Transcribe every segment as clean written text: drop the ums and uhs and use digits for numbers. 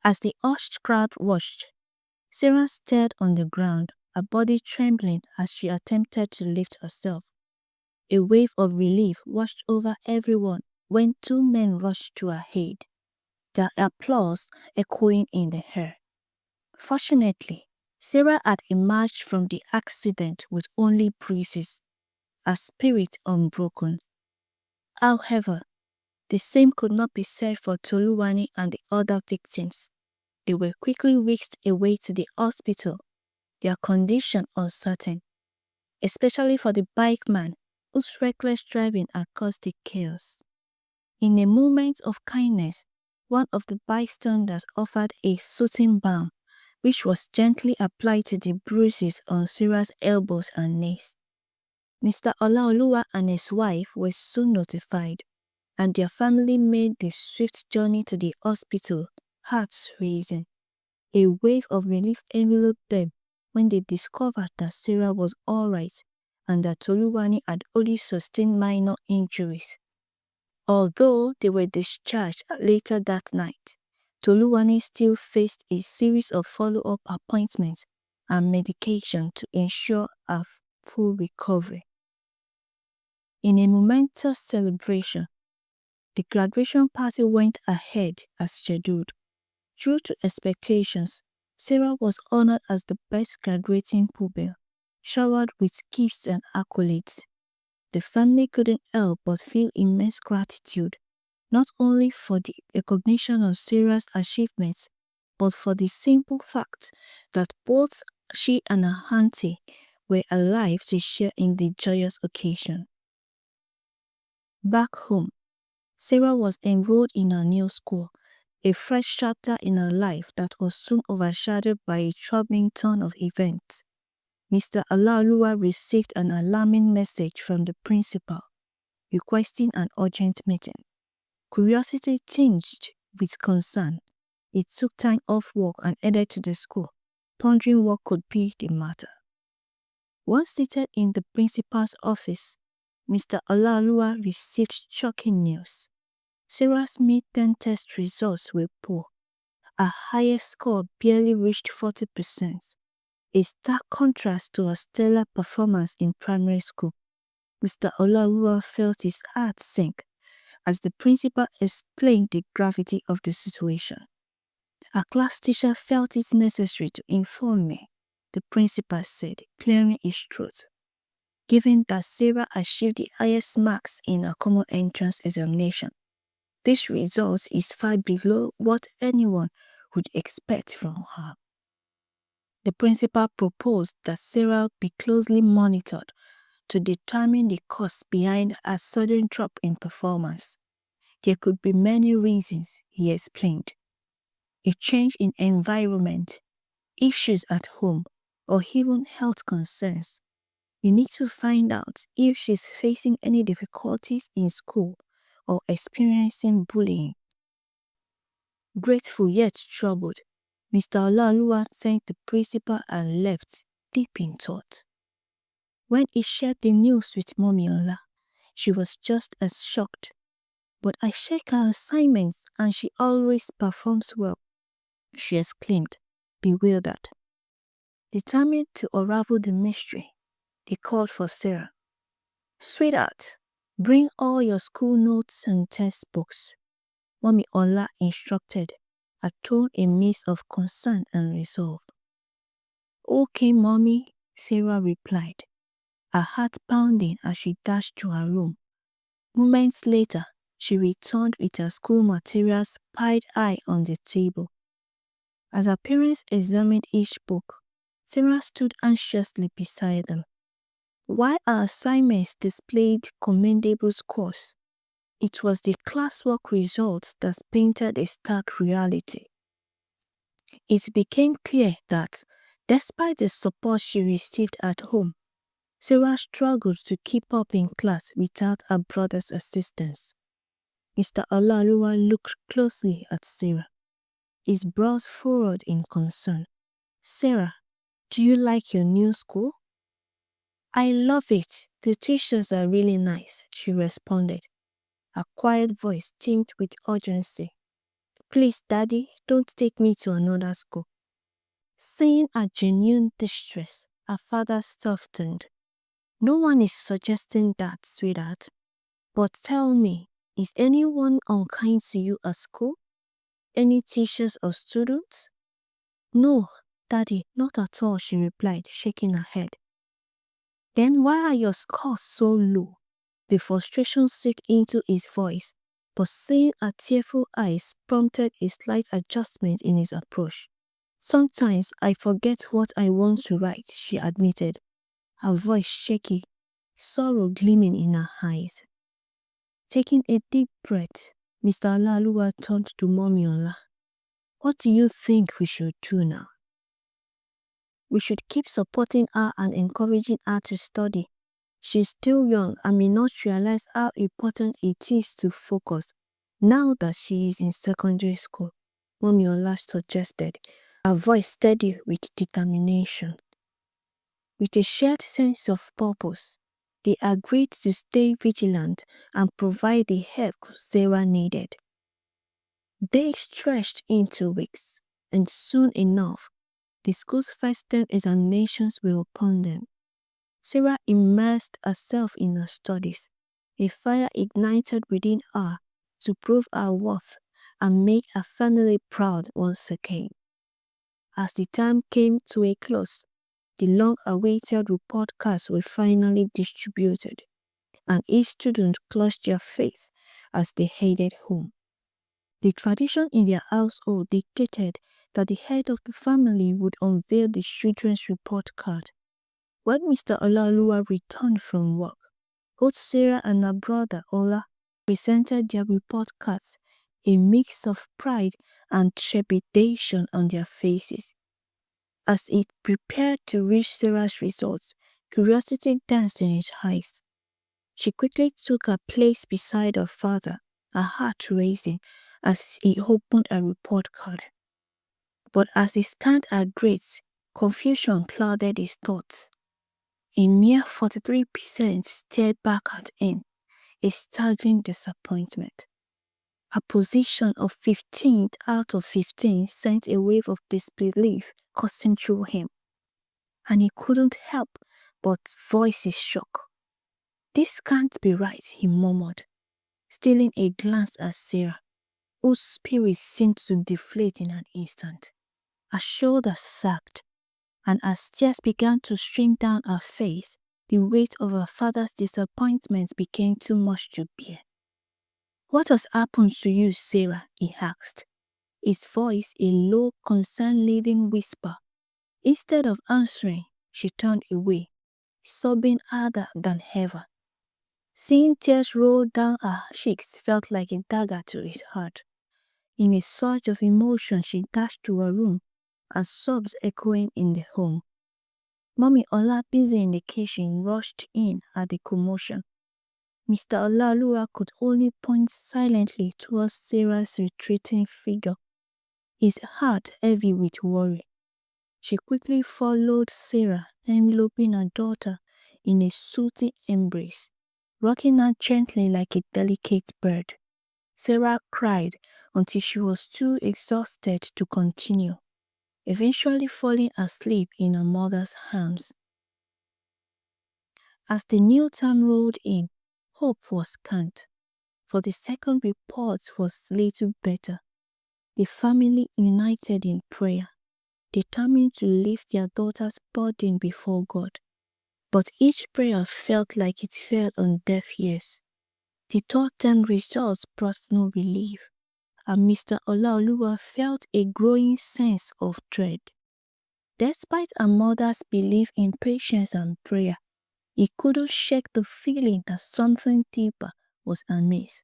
As the hushed crowd watched, Sarah stared on the ground, her body trembling as she attempted to lift herself. A wave of relief washed over everyone when two men rushed to her aid, their applause echoing in the air. Fortunately, Sarah had emerged from the accident with only bruises, her spirit unbroken. However, the same could not be said for Toluwani and the other victims. They were quickly whisked away to the hospital, their condition uncertain, especially for the bike man whose reckless driving had caused the chaos. In a moment of kindness, one of the bystanders offered a soothing balm, which was gently applied to the bruises on Sarah's elbows and knees. Mr. Olaoluwa and his wife were soon notified, and their family made the swift journey to the hospital, hearts racing. A wave of relief enveloped them when they discovered that Sarah was all right and that Toluwani had only sustained minor injuries. Although they were discharged later that night, Toluwani still faced a series of follow-up appointments and medication to ensure a full recovery. In a momentous celebration, the graduation party went ahead as scheduled. True to expectations, Sarah was honored as the best graduating pupil, showered with gifts and accolades. The family couldn't help but feel immense gratitude, not only for the recognition of Sarah's achievements, but for the simple fact that both she and her auntie were alive to share in the joyous occasion. Back home, Sarah was enrolled in her new school, a fresh chapter in her life that was soon overshadowed by a troubling turn of events. Mr. Olaoluwa received an alarming message from the principal, requesting an urgent meeting. Curiosity tinged with concern, he took time off work and headed to the school, pondering what could be the matter. Once seated in the principal's office, Mr. Olaoluwa received shocking news. Sarah's midterm test results were poor. Her highest score barely reached 40%, a stark contrast to her stellar performance in primary school. Mr. Olaoluwa felt his heart sink as the principal explained the gravity of the situation. Our class teacher felt it necessary to inform me, the principal said, clearing his throat. Given that Sarah achieved the highest marks in her common entrance examination, this result is far below what anyone would expect from her. The principal proposed that Sarah be closely monitored to determine the cause behind her sudden drop in performance. There could be many reasons, he explained. A change in environment, issues at home, or even health concerns. We need to find out if she's facing any difficulties in school or experiencing bullying. Grateful yet troubled, Mr. Olaoluwa thanked the principal and left, deep in thought. When he shared the news with Mommy Ola, she was just as shocked. But I check her assignments and she always performs well, she exclaimed, bewildered. Determined to unravel the mystery, they called for Sarah. Sweetheart, bring all your school notes and textbooks, Mommy Ola instructed, her tone a mix of concern and resolve. Okay, Mommy, Sarah replied, her heart pounding as she dashed to her room. Moments later, she returned with her school materials piled high on the table. As her parents examined each book, Sarah stood anxiously beside them. While her assignments displayed commendable scores, it was the classwork results that painted a stark reality. It became clear that, despite the support she received at home, Sarah struggled to keep up in class without her brother's assistance. Mr. Olaoluwa looked closely at Sarah, his brows furrowed in concern. Sarah, do you like your new school? I love it. The teachers are really nice, she responded, her quiet voice tinged with urgency. Please, Daddy, don't take me to another school. Seeing her genuine distress, her father softened. No one is suggesting that, sweetheart. But tell me, is anyone unkind to you at school? Any teachers or students? No, Daddy, not at all, she replied, shaking her head. Then why are your scores so low? The frustration sank into his voice, but seeing her tearful eyes prompted a slight adjustment in his approach. Sometimes I forget what I want to write, she admitted, her voice shaky, sorrow gleaming in her eyes. Taking a deep breath, Mr. Olaoluwa turned to Mommy Ola. What do you think we should do now? We should keep supporting her and encouraging her to study. She's still young and may not realize how important it is to focus now that she is in secondary school, Mommy Ola suggested, her voice steady with determination. With a shared sense of purpose, they agreed to stay vigilant and provide the help Sarah needed. Days stretched into weeks, and soon enough, the school's first term examinations were upon them. Sarah immersed herself in her studies, a fire ignited within her to prove her worth and make her family proud once again. As the term came to a close, the long-awaited report cards were finally distributed, and each student clutched their faith as they headed home. The tradition in their household dictated that the head of the family would unveil the children's report card. When Mr. Olaoluwa returned from work, both Sarah and her brother Ola presented their report cards, a mix of pride and trepidation on their faces. As he prepared to read Sarah's results, curiosity danced in his eyes. She quickly took her place beside her father, her heart racing as he opened a report card. But as he scanned her grades, confusion clouded his thoughts. A mere 43% stared back at him, a staggering disappointment. A position of 15th out of 15 sent a wave of disbelief coursing through him, and he couldn't help but voice his shock. "This can't be right," he murmured, stealing a glance at Sarah, whose spirit seemed to deflate in an instant. Her shoulders sagged, and as tears began to stream down her face, the weight of her father's disappointment became too much to bear. "What has happened to you, Sarah?" he asked, his voice a low, concern-laden whisper. Instead of answering, she turned away, sobbing harder than ever. Seeing tears roll down her cheeks felt like a dagger to his heart. In a surge of emotion, she dashed to her room, her sobs echoing in the home. Mommy Ola, busy in the kitchen, rushed in at the commotion. Mr. Olaoluwa could only point silently towards Sarah's retreating figure, his heart heavy with worry. She quickly followed Sarah, enveloping her daughter in a soothing embrace, rocking her gently like a delicate bird. Sarah cried until she was too exhausted to continue, eventually falling asleep in her mother's arms. As the new term rolled in, hope was scant, for the second report was little better. The family united in prayer, determined to lift their daughter's burden before God. But each prayer felt like it fell on deaf ears. The third term results brought no relief, and Mr. Olaoluwa felt a growing sense of dread. Despite her mother's belief in patience and prayer, he couldn't shake the feeling that something deeper was amiss.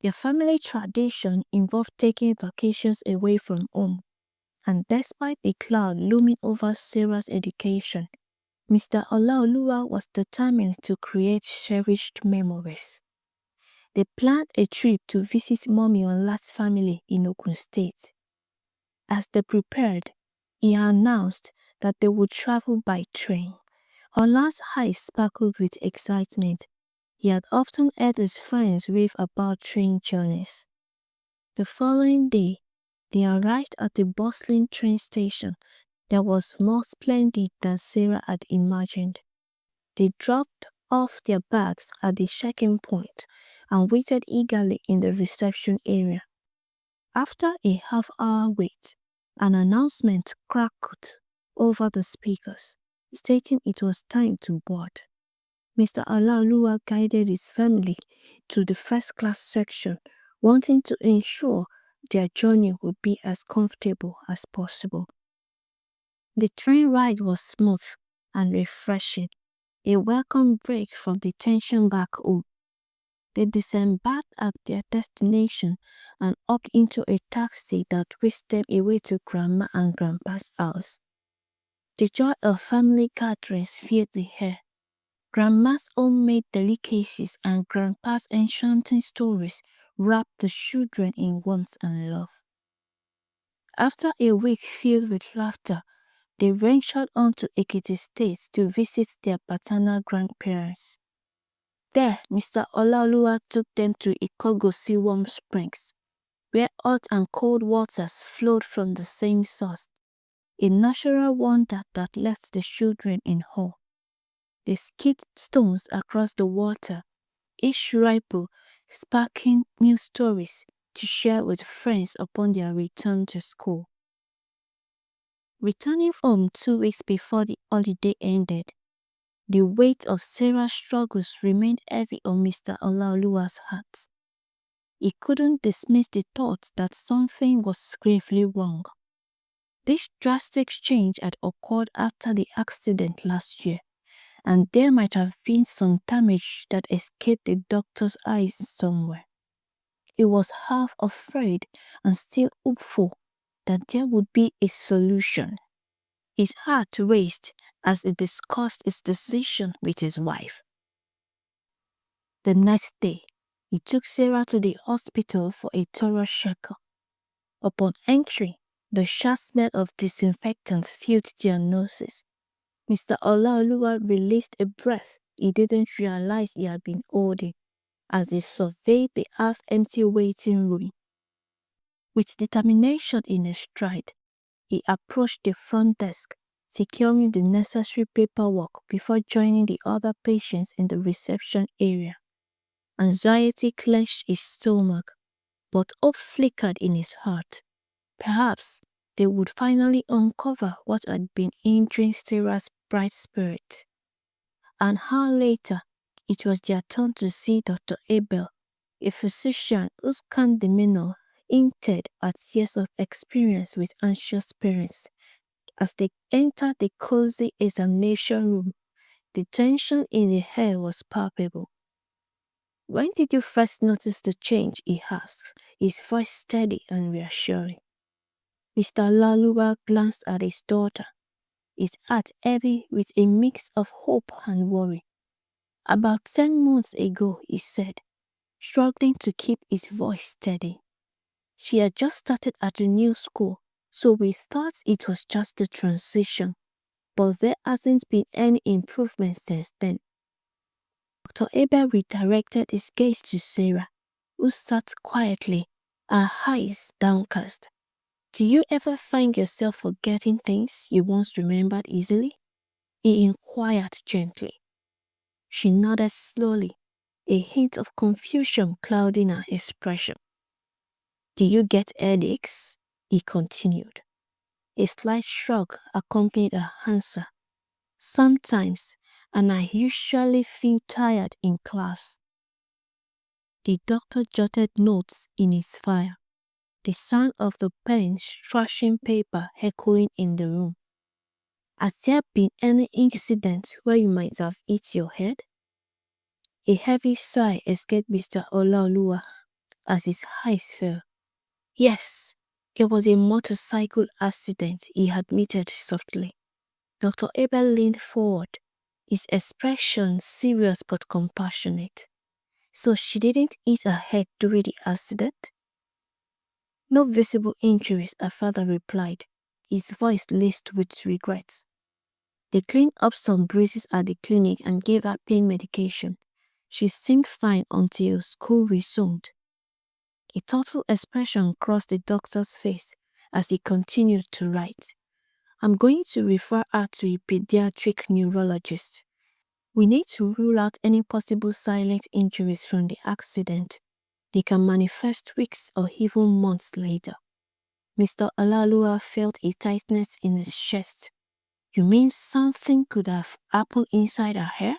Their family tradition involved taking vacations away from home, and despite the cloud looming over Sarah's education, Mr. Olaoluwa was determined to create cherished memories. They planned a trip to visit Mommy Ola's family in Ogun State. As they prepared, he announced that they would travel by train. Ola's eyes sparkled with excitement. He had often heard his friends rave about train journeys. The following day, they arrived at the bustling train station that was more splendid than Sarah had imagined. They dropped off their bags at the check-in point and waited eagerly in the reception area. After a half-hour wait, an announcement crackled over the speakers, stating it was time to board. Mr. Olaoluwa guided his family to the first-class section, wanting to ensure their journey would be as comfortable as possible. The train ride was smooth and refreshing, a welcome break from the tension back home. They disembarked at their destination and hopped into a taxi that whisked them away to Grandma and Grandpa's house. The joy of family gatherings filled the air. Grandma's homemade delicacies and Grandpa's enchanting stories wrapped the children in warmth and love. After a week filled with laughter, they ventured on to Ekiti State to visit their paternal grandparents. There, Mr. Olaoluwa took them to Ikogosi Warm Springs, where hot and cold waters flowed from the same source, a natural wonder that left the children in awe. They skipped stones across the water, each ripple sparking new stories to share with friends upon their return to school. Returning home 2 weeks before the holiday ended, the weight of Sarah's struggles remained heavy on Mr. Olaoluwa's heart. He couldn't dismiss the thought that something was gravely wrong. This drastic change had occurred after the accident last year, and there might have been some damage that escaped the doctor's eyes somewhere. He was half afraid and still hopeful that there would be a solution. His heart raced as he discussed his decision with his wife. The next day, he took Sarah to the hospital for a thorough checkup. Upon entry, the sharp smell of disinfectant filled their noses. Mr. Olaoluwa released a breath he didn't realize he had been holding as he surveyed the half-empty waiting room. With determination in his stride, he approached the front desk, securing the necessary paperwork before joining the other patients in the reception area. Anxiety clenched his stomach, but hope flickered in his heart. Perhaps they would finally uncover what had been injuring Sarah's bright spirit. An hour later, it was their turn to see Dr. Abel, a physician whose calm demeanor hinted at years of experience with anxious parents. As they entered the cozy examination room, the tension in the air was palpable. "When did you first notice the change?" he asked, his voice steady and reassuring. Mr. Olaoluwa glanced at his daughter, his heart heavy with a mix of hope and worry. "About 10 months ago," he said, struggling to keep his voice steady. "She had just started at a new school, so we thought it was just a transition, but there hasn't been any improvement since then." Dr. Abel redirected his gaze to Sarah, who sat quietly, her eyes downcast. "Do you ever find yourself forgetting things you once remembered easily?" he inquired gently. She nodded slowly, a hint of confusion clouding her expression. "Do you get headaches?" he continued. A slight shrug accompanied her answer. "Sometimes, and I usually feel tired in class." The doctor jotted notes in his file, the sound of the pen scratching paper echoing in the room. "Has there been any incident where you might have hit your head?" A heavy sigh escaped Mr. Olaoluwa as his eyes fell. "Yes, there was a motorcycle accident," he admitted softly. Dr. Abel leaned forward, his expression serious but compassionate. "So she didn't hit her head during the accident?" "No visible injuries," her father replied, his voice laced with regret. "They cleaned up some bruises at the clinic and gave her pain medication. She seemed fine until school resumed." A thoughtful expression crossed the doctor's face as he continued to write. I'm going to refer her to a pediatric neurologist. We need to rule out any possible silent injuries from the accident. They can manifest weeks or even months later. Mr. Olalua felt a tightness in his chest. You mean something could have happened inside her hair?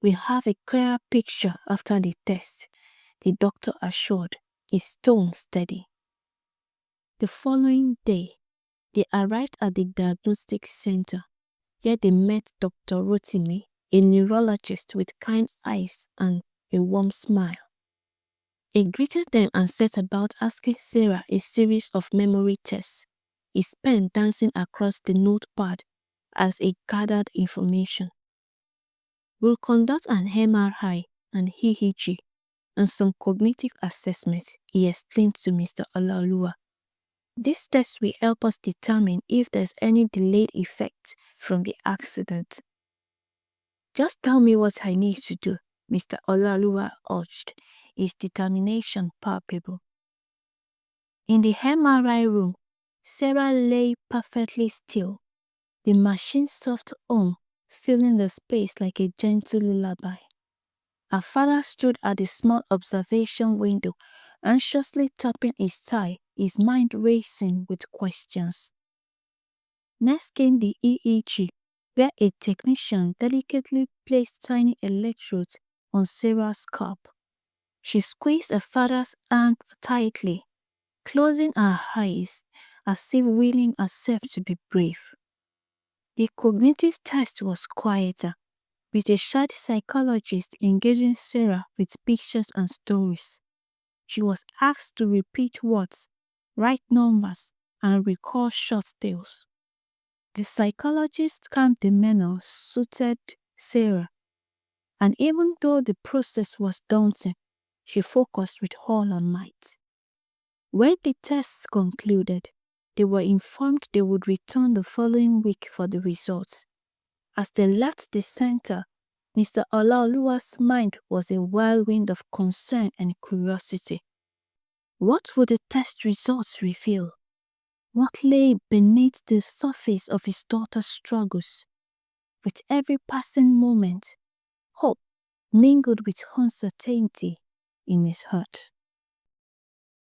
We'll have a clearer picture after the test, the doctor assured, his tone steady. The following day, they arrived at the diagnostic center, where they met Dr. Rotimi, a neurologist with kind eyes and a warm smile. He greeted them and set about asking Sarah a series of memory tests, his pen dancing across the notepad as he gathered information. We'll conduct an MRI and EEG and some cognitive assessments, he explained to Mr. Olalua. These tests will help us determine if there's any delayed effect from the accident. Just tell me what I need to do, Mr. Olalua urged, his determination palpable. In the MRI room, Sarah lay perfectly still, the machine's soft hum filling the space like a gentle lullaby. Her father stood at the small observation window, anxiously tapping his thigh, his mind racing with questions. Next came the EEG, where a technician delicately placed tiny electrodes on Sarah's scalp. She squeezed her father's hand tightly, closing her eyes as if willing herself to be brave. The cognitive test was quieter, with a child psychologist engaging Sarah with pictures and stories. She was asked to repeat words, write numbers, and recall short tales. The psychologist's calm demeanor suited Sarah, and even though the process was daunting, she focused with all her might. When the tests concluded, they were informed they would return the following week for the results. As they left the center, Mr. Olaoluwa's mind was a whirlwind of concern and curiosity. What would the test results reveal? What lay beneath the surface of his daughter's struggles? With every passing moment, hope mingled with uncertainty in his heart.